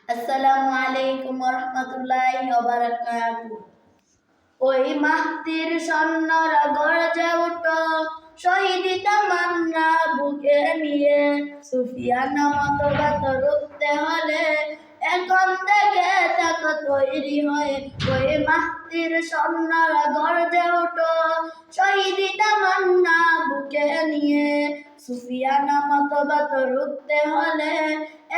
আসসালামু আলাইকুম ওয়া রাহমাতুল্লাহি ওয়া বারাকাতুহু। ওই মাহতির সৈন্যরা গর্জে উঠো, শহীদ তামান্না বুকে নিয়ে। সুফিয়ান মতবাদ রুখতে হলে এখন থেকে থাকো তৈরি হয়ে। ওই মাহতির সৈন্যরা গর্জে উঠো, শহীদ তামান্না বুকে নিয়ে। সুফিয়ান মতবাদ রুখতে হলে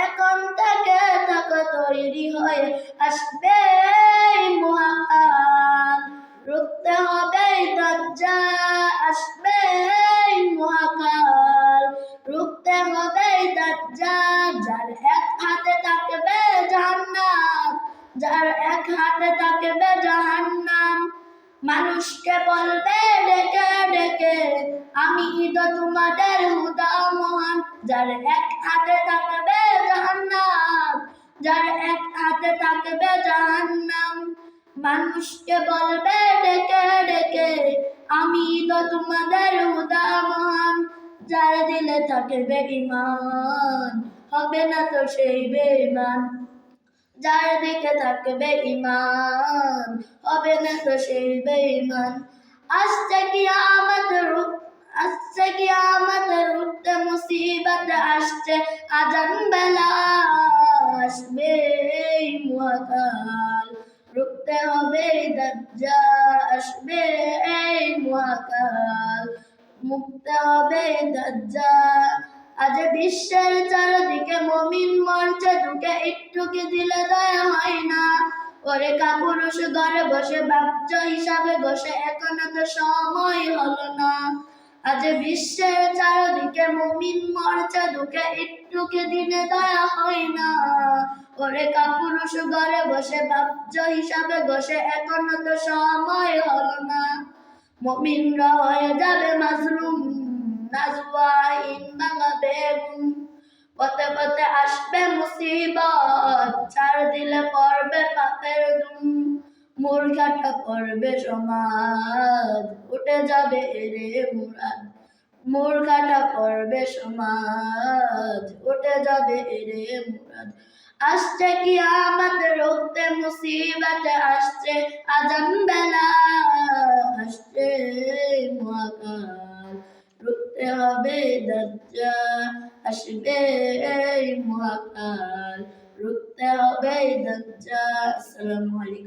এখন থেকে থাকো তৈরি হয়ে। আসবে মহাকাল, রুখতে হবে দাজ্জাল। আসবে মহাকাল, রুখতে হবে দাজ্জাল। যার এক হাতে থাকবে জান্নাত, যার এক হাতে থাকবে জাহান্নাম। মানুষকে বলবে ডেকে ডেকে, আমি তো তোমাদের হুদা মহান। যার এক হাতে থাকবে জান্নাত, যার এক হাতে থাকবে জাহান্নাম। মানুষকে বলবে ডেকে ডেকে, আমি তো তোমাদের হুদা মহান। যার দিলে থাকবে ঈমান, হবে না তো সেই বেঈমান। যার দিকে থাকবে ঈমান, হবে না তো সেই বেঈমান। আসছে কিয়ামত রূপ, আসছে কিয়ামত রুখতে মুসিবত। আসছে আজান বেলা, আসবে মহাকাল, রুখতে হবে দাজ্জাল। আসবে মহাকাল, মুক্ত হবে দাজ্জাল। আজ বিশ্বের চারদিকে মুমিন মরছে ঢুকে, একটু কি দিলে দয়া হয় না? ওরে কাপুরুষ ঘরে বসে বাচ্চ হিসাবে বসে, এখনো তো সময় হলো না। আজ বিশ্বের চারদিকে মুমিন মরছে ঢুকে, একটু কি দিনে দয়া হয় না? ওরে কাপুরুষ ঘরে বসে বাচ্চ হিসাবে বসে, এখনো তো সময় হলো না। মুমিনরা হয়ে যাবে মাজলুম, নাজওয়াইন ভাঙাবে ঘুম। পথে পথে আসবে মুসিবত, ছাড় দিলে পড়বে পাপের ধুম। মূর্খাটা করবে সমাজ, উঠে যাবে রে মুরাদ। মূর্খাটা করবে সমাজ, উঠে যাবে রে মুরাদ। আসছে কিয়ামত রুখতে মুসিবত, আসছে আজান বেলা। আসছে মহাকাল, রুখতে হবে দাজ্জাল। আসবে মহাকাল, রুখতে হবে দাজ্জাল। আসসালামু আলাইকুম।